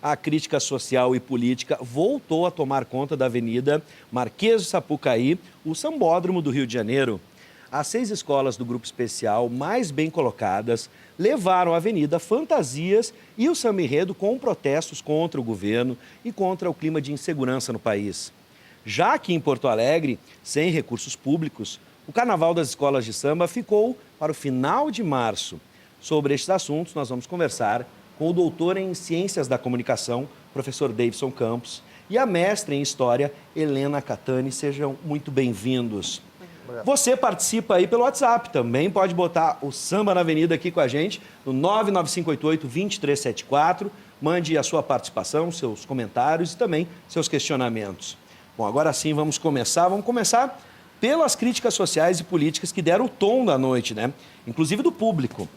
a crítica social e política voltou a tomar conta da Avenida Marquês de Sapucaí, o sambódromo do Rio de Janeiro. As 6 escolas do grupo especial mais bem colocadas levaram à avenida fantasias e o samba-enredo com protestos contra o governo e contra o clima de insegurança no país. Já aqui em Porto Alegre, sem recursos públicos, o Carnaval das Escolas de Samba ficou para o final de março. Sobre estes assuntos, nós vamos conversar com o doutor em Ciências da Comunicação, professor Davidson Campos, e a mestra em História, Helena Catani. Sejam muito bem-vindos. Você participa aí pelo WhatsApp, também pode botar o Samba na Avenida aqui com a gente, no 99588-2374. Mande a sua participação, seus comentários e também seus questionamentos. Bom, agora sim vamos começar. Vamos começar pelas críticas sociais e políticas que deram o tom da noite, né? Inclusive do público.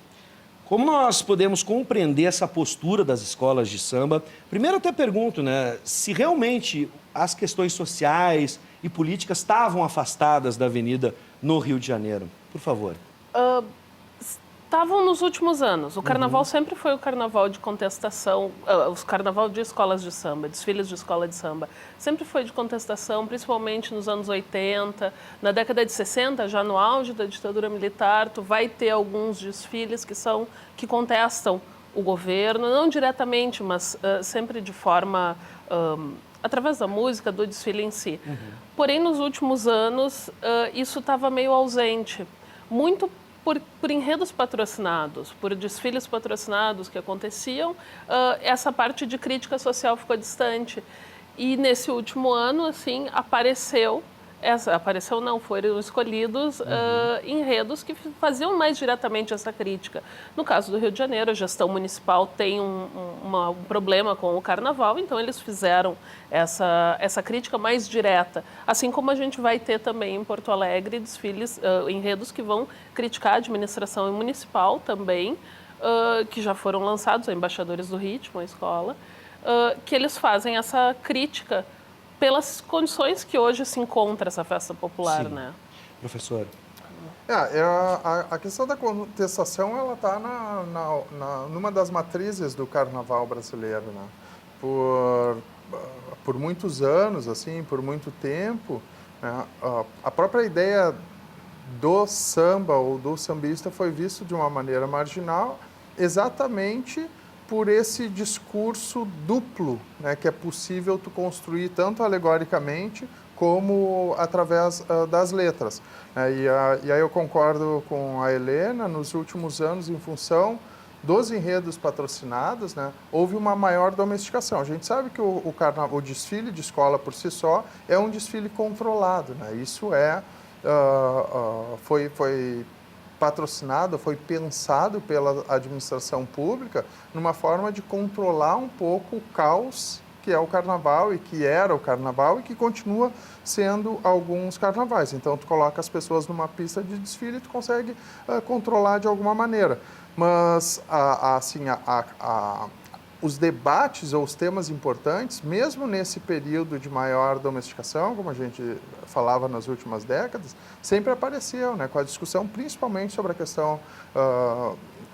Como nós podemos compreender essa postura das escolas de samba? Primeiro, até pergunto, né, se realmente as questões sociais e políticas estavam afastadas da avenida no Rio de Janeiro. Por favor. Estavam nos últimos anos. O carnaval sempre foi o carnaval de contestação, o carnaval de escolas de samba, desfiles de escola de samba. Sempre foi de contestação, principalmente nos anos 80. Na década de 60, já no auge da ditadura militar, tu vai ter alguns desfiles que contestam o governo, não diretamente, mas sempre de forma, através da música, do desfile em si. Porém, nos últimos anos, isso estava meio ausente. Muito por enredos patrocinados, por desfiles patrocinados que aconteciam, essa parte de crítica social ficou distante. E nesse último ano, assim, foram escolhidos enredos que faziam mais diretamente essa crítica. No caso do Rio de Janeiro, a gestão municipal tem um problema com o carnaval, então eles fizeram essa crítica mais direta. Assim como a gente vai ter também em Porto Alegre desfiles, enredos que vão criticar a administração municipal também, que já foram lançados, a Embaixadores do Ritmo, a escola, que eles fazem essa crítica pelas condições que hoje se encontra essa festa popular, Sim. né? Professor. A questão da contestação, ela está numa das matrizes do carnaval brasileiro, né? Por muitos anos, assim, por muito tempo, né? A própria ideia do samba ou do sambista foi visto de uma maneira marginal, exatamente por esse discurso duplo, né, que é possível tu construir tanto alegoricamente como através das letras. E aí eu concordo com a Helena, nos últimos anos, em função dos enredos patrocinados, né, houve uma maior domesticação. A gente sabe que o desfile de escola por si só é um desfile controlado, né? Isso foi patrocinado, foi pensado pela administração pública numa forma de controlar um pouco o caos que é o carnaval e que era o carnaval e que continua sendo alguns carnavais. Então, tu coloca as pessoas numa pista de desfile e tu consegue controlar de alguma maneira. Mas, os debates ou os temas importantes, mesmo nesse período de maior domesticação, como a gente falava nas últimas décadas, sempre apareceu, né, com a discussão principalmente sobre a questão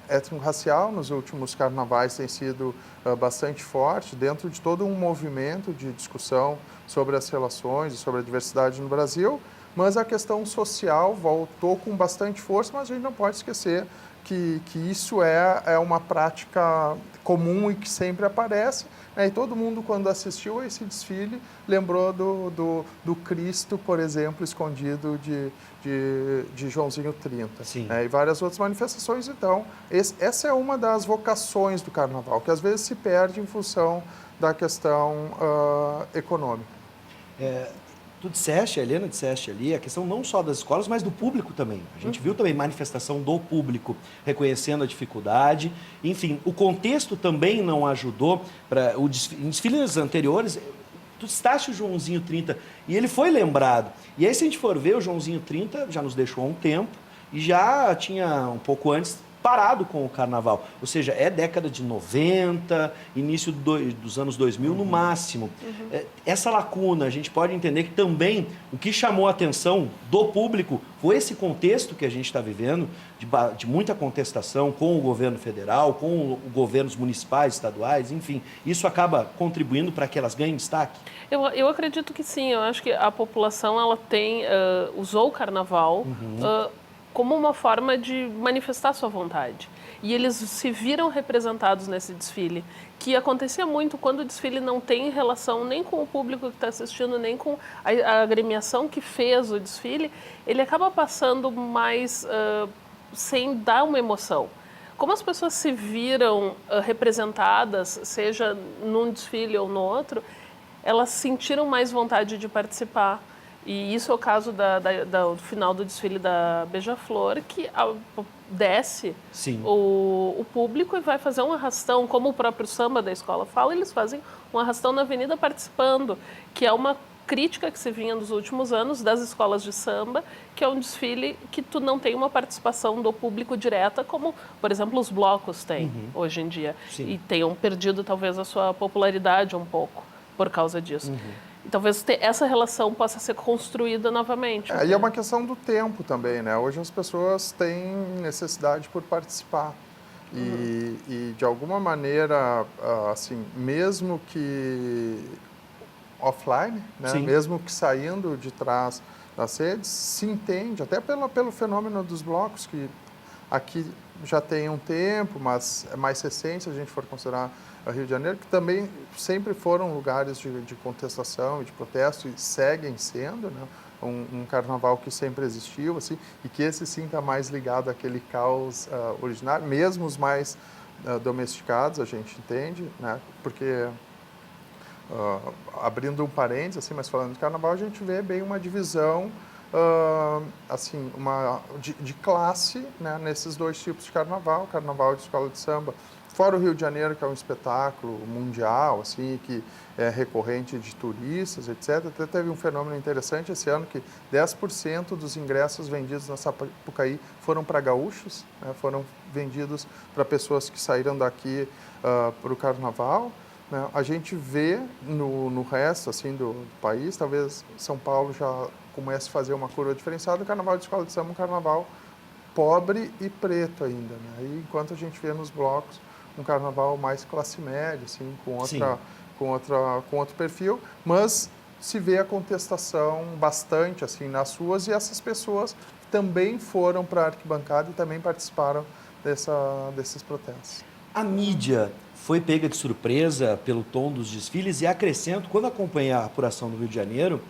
étnico-racial. Nos últimos carnavais tem sido bastante forte, dentro de todo um movimento de discussão sobre as relações e sobre a diversidade no Brasil, mas a questão social voltou com bastante força, mas a gente não pode esquecer que isso é uma prática comum e que sempre aparece, né? E todo mundo, quando assistiu a esse desfile, lembrou do Cristo, por exemplo, escondido de Joãozinho 30. Né? E várias outras manifestações. Então, essa é uma das vocações do carnaval, que às vezes se perde em função da questão econômica. Tu disseste, a Helena disseste ali, a questão não só das escolas, mas do público também. A gente viu também manifestação do público reconhecendo a dificuldade. Enfim, o contexto também não ajudou. Em desfiles anteriores, tu citaste o Joãozinho 30 e ele foi lembrado. E aí, se a gente for ver, o Joãozinho 30 já nos deixou há um tempo e já tinha, um pouco antes, parado com o carnaval. Ou seja, é década de 90, início dos anos 2000 no máximo. Essa lacuna, a gente pode entender que também o que chamou a atenção do público foi esse contexto que a gente está vivendo, de muita contestação com o governo federal, com os governos municipais, estaduais, enfim. Isso acaba contribuindo para que elas ganhem destaque? Eu acredito que sim. Eu acho que a população ela usou o carnaval como uma forma de manifestar sua vontade. E eles se viram representados nesse desfile, que acontecia muito quando o desfile não tem relação nem com o público que está assistindo, nem com a agremiação que fez o desfile, ele acaba passando mais sem dar uma emoção. Como as pessoas se viram representadas, seja num desfile ou no outro, elas sentiram mais vontade de participar. E isso é o caso do final do desfile da Beija-Flor, que desce o público e vai fazer um arrastão, como o próprio samba da escola fala, eles fazem um arrastão na avenida participando, que é uma crítica que se vinha nos últimos anos das escolas de samba, que é um desfile que tu não tem uma participação do público direta, como, por exemplo, os blocos têm hoje em dia. E tenham perdido talvez a sua popularidade um pouco por causa disso. E talvez essa relação possa ser construída novamente. E é uma questão do tempo também, né? Hoje as pessoas têm necessidade por participar. E de alguma maneira, assim, mesmo que offline, né? Mesmo que saindo de trás das redes, se entende, até pelo fenômeno dos blocos, que aqui já tem um tempo, mas é mais recente se a gente for considerar o Rio de Janeiro, que também sempre foram lugares de contestação e de protesto e seguem sendo, né? Um carnaval que sempre existiu, assim, e que esse sim está mais ligado àquele caos originário, mesmo os mais domesticados, a gente entende, né? Porque, abrindo um parênteses, assim, mas falando de carnaval, a gente vê bem uma divisão assim, de classe, né, nesses dois tipos de carnaval de escola de samba, fora o Rio de Janeiro, que é um espetáculo mundial, assim, que é recorrente de turistas, etc. Até teve um fenômeno interessante esse ano, que 10% dos ingressos vendidos na Sapucaí foram para gaúchos, né, foram vendidos para pessoas que saíram daqui para o carnaval. Né. A gente vê no resto, assim, do país, talvez São Paulo já comece a fazer uma curva diferenciada, o carnaval de escola de samba é um carnaval pobre e preto ainda, né? E enquanto a gente vê nos blocos um carnaval mais classe média, assim, com outro perfil, mas se vê a contestação bastante assim nas ruas, e essas pessoas também foram para a arquibancada e também participaram desses protestos. A mídia foi pega de surpresa pelo tom dos desfiles, e acrescento, quando acompanhei a apuração do Rio de Janeiro,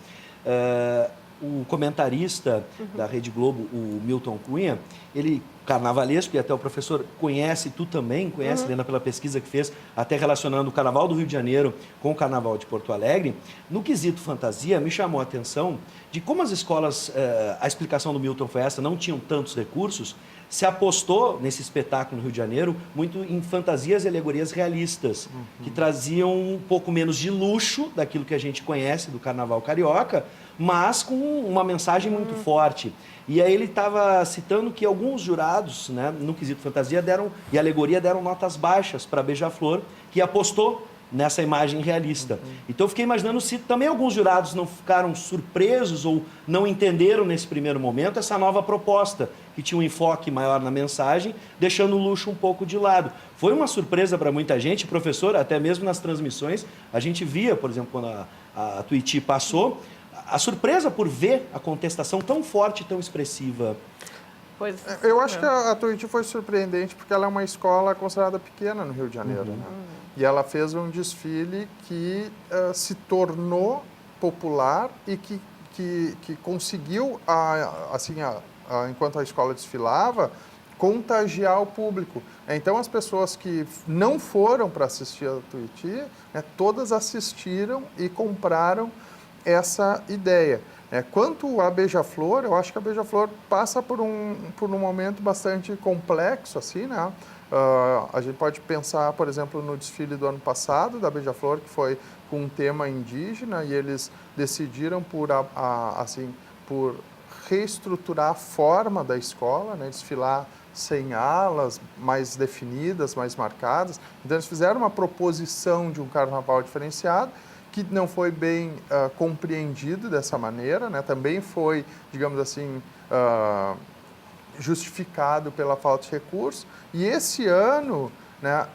o comentarista da Rede Globo, o Milton Cunha, ele, carnavalesco, e até o professor conhece, tu também conhece, Helena, pela pesquisa que fez, até relacionando o Carnaval do Rio de Janeiro com o Carnaval de Porto Alegre, no quesito fantasia, me chamou a atenção de como as escolas, a explicação do Milton foi essa, não tinham tantos recursos, se apostou nesse espetáculo no Rio de Janeiro muito em fantasias e alegorias realistas, que traziam um pouco menos de luxo daquilo que a gente conhece do Carnaval carioca, mas com uma mensagem muito forte. E aí ele estava citando que alguns jurados, né, no quesito fantasia e alegoria deram notas baixas para Beija-Flor, que apostou nessa imagem realista. Então eu fiquei imaginando se também alguns jurados não ficaram surpresos ou não entenderam nesse primeiro momento essa nova proposta, que tinha um enfoque maior na mensagem, deixando o luxo um pouco de lado. Foi uma surpresa para muita gente, professor, até mesmo nas transmissões, a gente via, por exemplo, quando a Tuiuti passou, a surpresa por ver a contestação tão forte e tão expressiva. Eu acho que a Tuiuti foi surpreendente porque ela é uma escola considerada pequena no Rio de Janeiro, né? E ela fez um desfile que se tornou popular e que conseguiu, enquanto a escola desfilava, contagiar o público. Então, as pessoas que não foram para assistir a Tuiuti, né, todas assistiram e compraram essa ideia. Quanto à Beija-Flor, eu acho que a Beija-Flor passa por um momento bastante complexo, assim, né? A gente pode pensar, por exemplo, no desfile do ano passado da Beija-Flor, que foi com um tema indígena, e eles decidiram por reestruturar a forma da escola, né, desfilar sem alas, mais definidas, mais marcadas. Então, eles fizeram uma proposição de um carnaval diferenciado, que não foi bem compreendido dessa maneira, né? Também foi, digamos assim, justificado pela falta de recursos. E esse ano, né,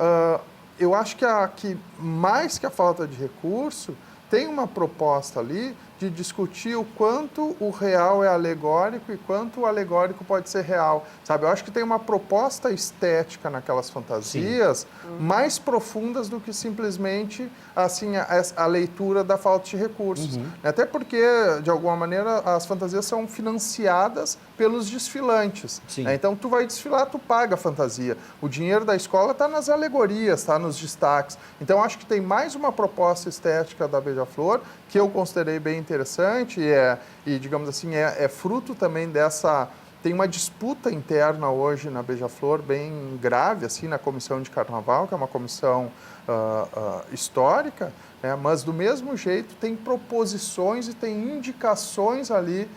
eu acho que mais que a falta de recurso, tem uma proposta ali de discutir o quanto o real é alegórico e quanto o alegórico pode ser real, sabe? Eu acho que tem uma proposta estética naquelas fantasias mais profundas do que simplesmente assim a leitura da falta de recursos. Até porque, de alguma maneira, as fantasias são financiadas pelos desfilantes. Né? Então, tu vai desfilar, tu paga a fantasia. O dinheiro da escola está nas alegorias, está nos destaques. Então, acho que tem mais uma proposta estética da Beija-Flor que eu considerei bem interessante e digamos assim, é fruto também dessa... Tem uma disputa interna hoje na Beija-Flor bem grave, assim, na comissão de carnaval, que é uma comissão histórica, né? Mas do mesmo jeito tem proposições e tem indicações ali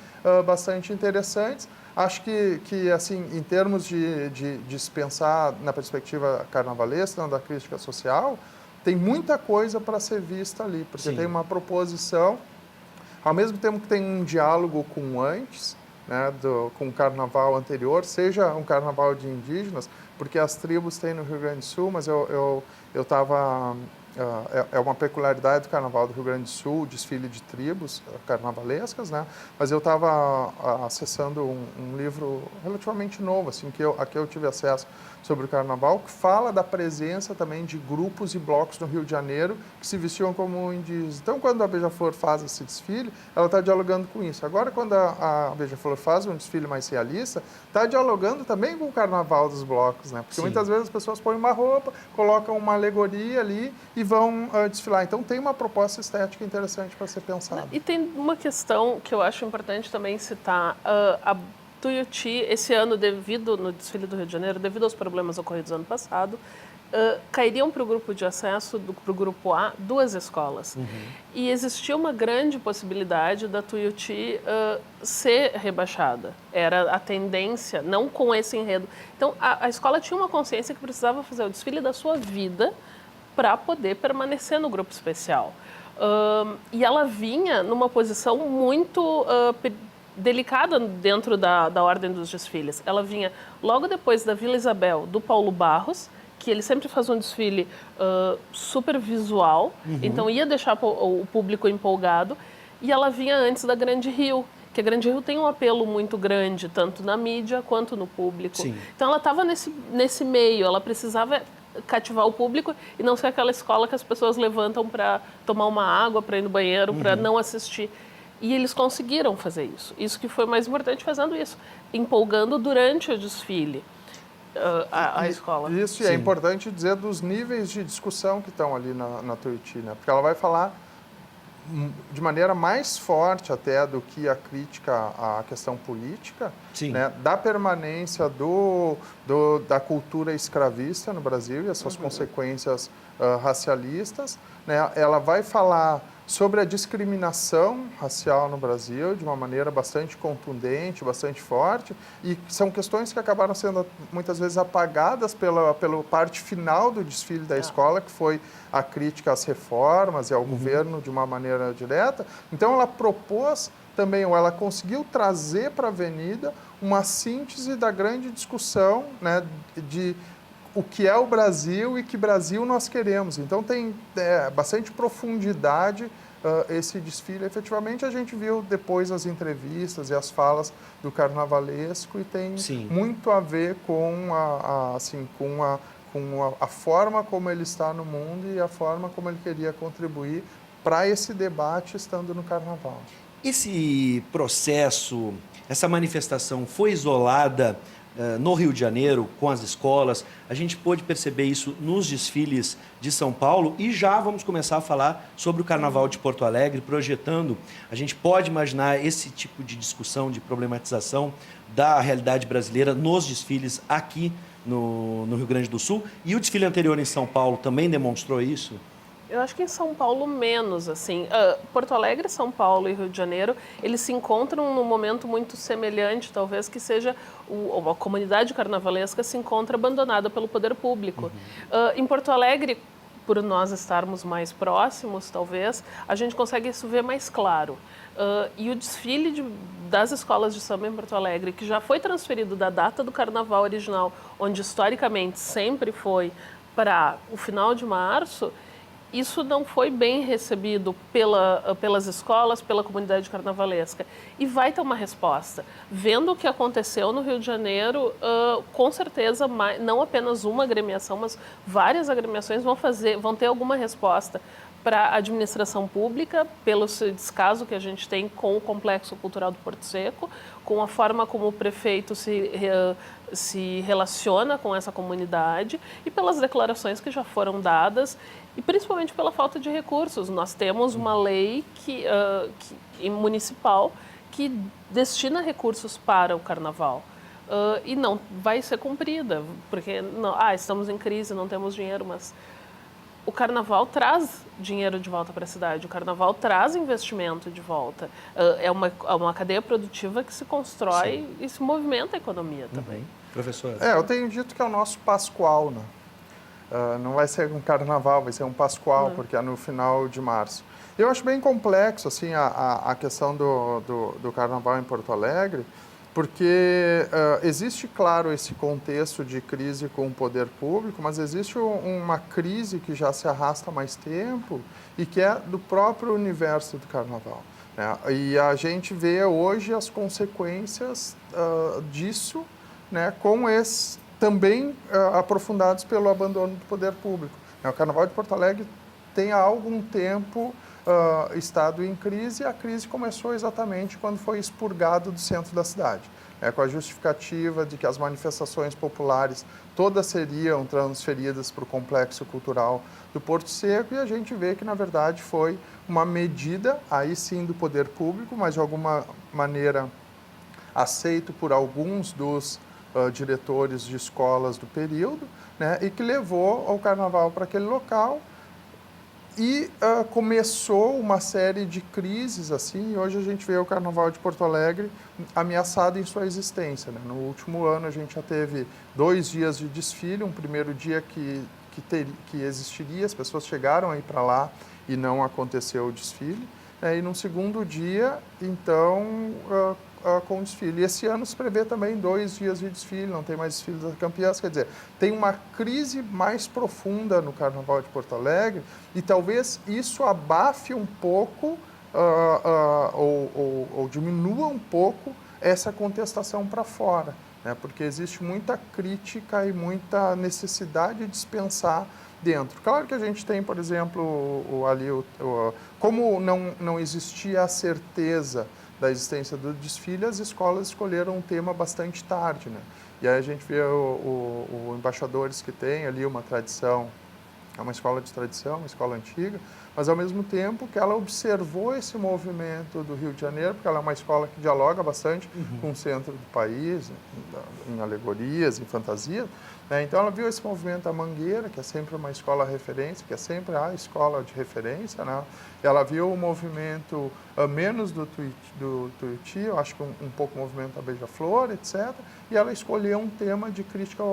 bastante interessantes. Acho que assim, em termos de se pensar na perspectiva carnavalesca, não da crítica social, tem muita coisa para ser vista ali, porque tem uma proposição, ao mesmo tempo que tem um diálogo com o antes, né, com o carnaval anterior, seja um carnaval de indígenas, porque as tribos têm no Rio Grande do Sul, mas eu estava... É uma peculiaridade do Carnaval do Rio Grande do Sul, o desfile de tribos carnavalescas, né? Mas eu estava acessando um livro relativamente novo, assim, a que eu tive acesso sobre o Carnaval, que fala da presença também de grupos e blocos no Rio de Janeiro que se vestiam como indígenas. Então, quando a Beija-Flor faz esse desfile, ela está dialogando com isso. Agora, quando a Beija-Flor faz um desfile mais realista, está dialogando também com o Carnaval dos blocos, né? Porque muitas vezes as pessoas põem uma roupa, colocam uma alegoria ali e vão desfilar. Então, tem uma proposta estética interessante para ser pensada. E tem uma questão que eu acho importante também citar. A Tuiuti, esse ano, no desfile do Rio de Janeiro, devido aos problemas ocorridos ano passado, cairiam para o grupo de acesso, para o grupo A, 2 escolas. E existia uma grande possibilidade da Tuiuti ser rebaixada. Era a tendência, não com esse enredo. Então, a escola tinha uma consciência que precisava fazer o desfile da sua vida para poder permanecer no grupo especial. E ela vinha numa posição muito delicada dentro da ordem dos desfiles. Ela vinha logo depois da Vila Isabel, do Paulo Barros, que ele sempre faz um desfile super visual, então ia deixar o público empolgado, e ela vinha antes da Grande Rio, que a Grande Rio tem um apelo muito grande, tanto na mídia quanto no público. Então ela estava nesse meio, ela precisava cativar o público e não ser aquela escola que as pessoas levantam para tomar uma água, para ir no banheiro, para não assistir. E eles conseguiram fazer isso. Isso que foi mais importante, fazendo isso, empolgando durante o desfile a escola. Isso, e é importante dizer dos níveis de discussão que estão ali na Tuiuti, né? Porque ela vai falar de maneira mais forte até do que a crítica à questão política, né, da permanência da cultura escravista no Brasil e as suas consequências racialistas, né? Ela vai falar sobre a discriminação racial no Brasil de uma maneira bastante contundente, bastante forte, e são questões que acabaram sendo muitas vezes apagadas pela parte final do desfile da escola, que foi a crítica às reformas e ao governo de uma maneira direta. Então ela propôs também, ou ela conseguiu trazer para a avenida uma síntese da grande discussão, né, de o que é o Brasil e que Brasil nós queremos. Então tem bastante profundidade esse desfile. Efetivamente a gente viu depois as entrevistas e as falas do carnavalesco e tem muito a ver com a forma como ele está no mundo e a forma como ele queria contribuir para esse debate estando no carnaval. Esse processo, essa manifestação foi isolada no Rio de Janeiro, com as escolas? A gente pôde perceber isso nos desfiles de São Paulo e já vamos começar a falar sobre o Carnaval de Porto Alegre, projetando. A gente pode imaginar esse tipo de discussão, de problematização da realidade brasileira nos desfiles aqui no Rio Grande do Sul. E o desfile anterior em São Paulo também demonstrou isso? Eu acho que em São Paulo menos, assim. Porto Alegre, São Paulo e Rio de Janeiro, eles se encontram num momento muito semelhante, talvez, que seja a comunidade carnavalesca se encontra abandonada pelo poder público. Em Porto Alegre, por nós estarmos mais próximos, talvez, a gente consegue isso ver mais claro. E o desfile das escolas de samba em Porto Alegre, que já foi transferido da data do carnaval original, onde historicamente sempre foi para o final de março, isso não foi bem recebido pelas escolas, pela comunidade carnavalesca. E vai ter uma resposta. Vendo o que aconteceu no Rio de Janeiro, com certeza, não apenas uma agremiação, mas várias agremiações vão ter alguma resposta para a administração pública, pelo descaso que a gente tem com o Complexo Cultural do Porto Seco, com a forma como o prefeito se relaciona com essa comunidade e pelas declarações que já foram dadas e principalmente pela falta de recursos. Nós temos uma lei municipal que destina recursos para o carnaval. E não vai ser cumprida, porque estamos em crise, não temos dinheiro, mas o carnaval traz dinheiro de volta para a cidade, o carnaval traz investimento de volta. É uma cadeia produtiva que se constrói e se movimenta a economia também. Professor? Eu tenho dito que é o nosso Pascoal, né? Não vai ser um carnaval, vai ser um Pascoal, porque é no final de março. Eu acho bem complexo assim, a questão do carnaval em Porto Alegre, porque existe, claro, esse contexto de crise com o poder público, mas existe uma crise que já se arrasta há mais tempo e que é do próprio universo do carnaval, né? E a gente vê hoje as consequências disso, né, também aprofundados pelo abandono do poder público. O Carnaval de Porto Alegre tem há algum tempo estado em crise, e a crise começou exatamente quando foi expurgado do centro da cidade, com a justificativa de que as manifestações populares todas seriam transferidas para o Complexo Cultural do Porto Seco, e a gente vê que, na verdade, foi uma medida, aí sim, do poder público, mas de alguma maneira aceito por alguns dos diretores de escolas do período, né, e que levou ao carnaval para aquele local. E começou uma série de crises, assim, e hoje a gente vê o Carnaval de Porto Alegre ameaçado em sua existência, né? No último ano a gente já teve 2 dias de desfile, um primeiro dia que existiria, as pessoas chegaram a ir para lá e não aconteceu o desfile, e no segundo dia, então, com o desfile. E esse ano se prevê também 2 dias de desfile, não tem mais desfile das campeãs, quer dizer, tem uma crise mais profunda no Carnaval de Porto Alegre e talvez isso abafe um pouco ou diminua um pouco essa contestação para fora, né? Porque existe muita crítica e muita necessidade de dispensar dentro. Claro que a gente tem, por exemplo, como não existia a certeza da existência do desfile, as escolas escolheram um tema bastante tarde, né? E aí a gente vê o embaixadores que tem ali uma tradição, é uma escola de tradição, uma escola antiga, mas ao mesmo tempo que ela observou esse movimento do Rio de Janeiro, porque ela é uma escola que dialoga bastante com o centro do país, em alegorias, em fantasias, né? Então ela viu esse movimento da Mangueira, que é sempre uma escola referência, que é sempre a escola de referência, né? Ela viu o movimento menos do Tuiuti, eu acho que um pouco o movimento da Beija-Flor, etc. E ela escolheu um tema de crítica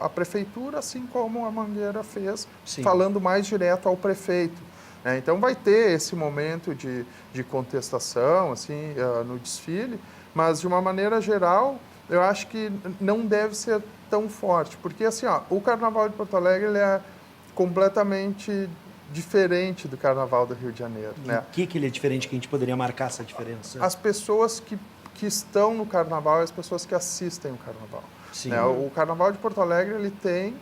à prefeitura, assim como a Mangueira fez, Sim, falando mais direto ao prefeito. Então vai ter esse momento de contestação assim, no desfile, mas de uma maneira geral, eu acho que não deve ser tão forte, porque assim, o Carnaval de Porto Alegre ele é completamente diferente do Carnaval do Rio de Janeiro. Né? O que ele é diferente, que a gente poderia marcar essa diferença? As pessoas que estão no Carnaval e as pessoas que assistem o Carnaval. Sim. Né? O Carnaval de Porto Alegre ele tem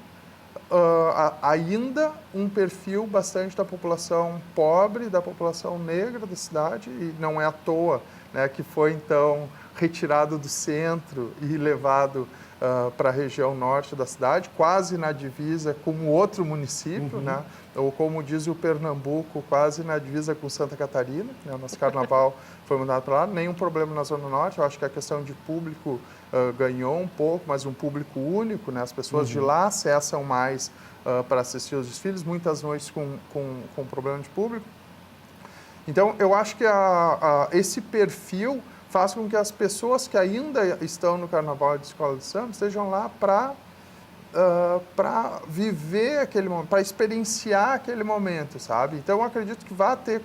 ainda um perfil bastante da população pobre, da população negra da cidade, e não é à toa, né, que foi então retirado do centro e levado para a região norte da cidade, quase na divisa com outro município, né? Ou como diz o Pernambuco, quase na divisa com Santa Catarina, né? O nosso carnaval foi mandado para lá, nenhum problema na Zona Norte. Eu acho que a questão de público ganhou um pouco, mas um público único, né? As pessoas de lá acessam mais para assistir os desfiles, muitas noites com problema de público. Então, eu acho que esse perfil faz com que as pessoas que ainda estão no Carnaval de Escola de Samba estejam lá para viver aquele momento, para experienciar aquele momento, sabe? Então, eu acredito que vai ter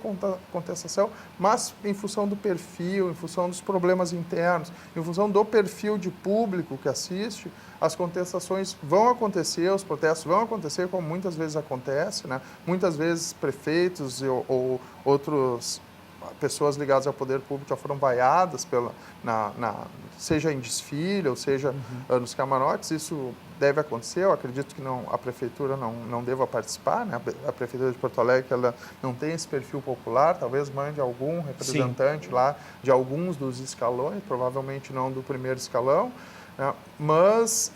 contestação, mas em função do perfil, em função dos problemas internos, em função do perfil de público que assiste, as contestações vão acontecer, os protestos vão acontecer, como muitas vezes acontece, né? Muitas vezes prefeitos ou outros pessoas ligadas ao poder público já foram vaiadas seja em desfile ou seja nos camarotes. Isso deve acontecer. Eu acredito que a prefeitura não deva participar, né? A prefeitura de Porto Alegre, ela não tem esse perfil popular, talvez mande algum representante lá de alguns dos escalões, provavelmente não do primeiro escalão, né? Mas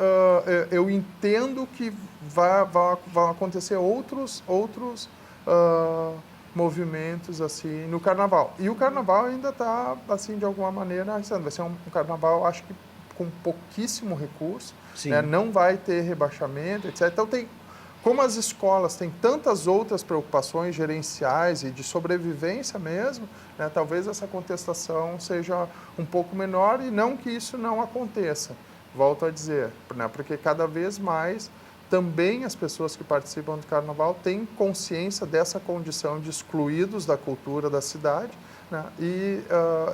eu entendo que vão acontecer outros movimentos assim no Carnaval. E o Carnaval ainda está, assim, de alguma maneira, vai ser um Carnaval, acho que com pouquíssimo recurso, né? Não vai ter rebaixamento, etc. Então, como as escolas têm tantas outras preocupações gerenciais e de sobrevivência mesmo, né? Talvez essa contestação seja um pouco menor, e não que isso não aconteça, volto a dizer, né? Porque cada vez mais também as pessoas que participam do Carnaval têm consciência dessa condição de excluídos da cultura da cidade, né? E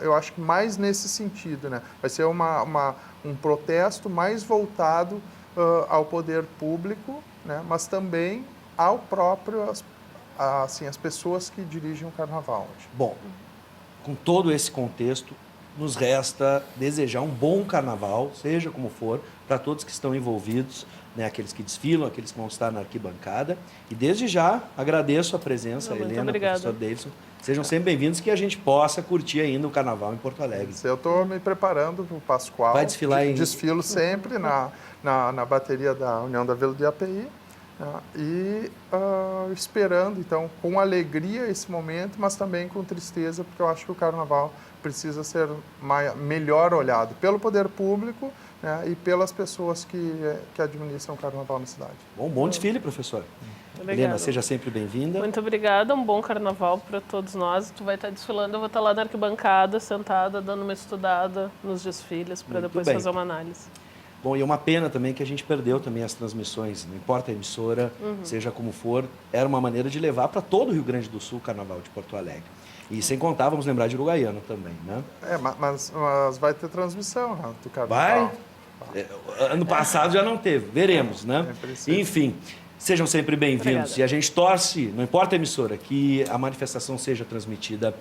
eu acho que mais nesse sentido, né? Vai ser um protesto mais voltado ao poder público, né? Mas também ao próprio, assim, as pessoas que dirigem o Carnaval. Bom, com todo esse contexto, nos resta desejar um bom Carnaval, seja como for, para todos que estão envolvidos, né, aqueles que desfilam, aqueles que vão estar na arquibancada. E desde já agradeço a presença, Helena, professor Davidson. Sejam sempre bem-vindos, que a gente possa curtir ainda o Carnaval em Porto Alegre. Eu estou me preparando para o Pascoal. Vai desfilar em... Desfilo sempre na bateria da União da Vila do IAPI. E esperando, então, com alegria esse momento, mas também com tristeza, porque eu acho que o Carnaval precisa ser melhor olhado pelo poder público, né, e pelas pessoas que administram o Carnaval na cidade. Bom desfile, professor. Obrigada. Helena, seja sempre bem-vinda. Muito obrigada, um bom Carnaval para todos nós. Tu vai estar desfilando, eu vou estar lá na arquibancada, sentada, dando uma estudada nos desfiles, para depois fazer uma análise. Bom, e é uma pena também que a gente perdeu também as transmissões, não importa a emissora, seja como for, era uma maneira de levar para todo o Rio Grande do Sul o Carnaval de Porto Alegre. E sem contar, vamos lembrar de Uruguaiana também, né? Mas vai ter transmissão, né, do Carnaval. Vai? Ano passado já não teve, veremos, né? Enfim, sejam sempre bem-vindos. E a gente torce, não importa a emissora, que a manifestação seja transmitida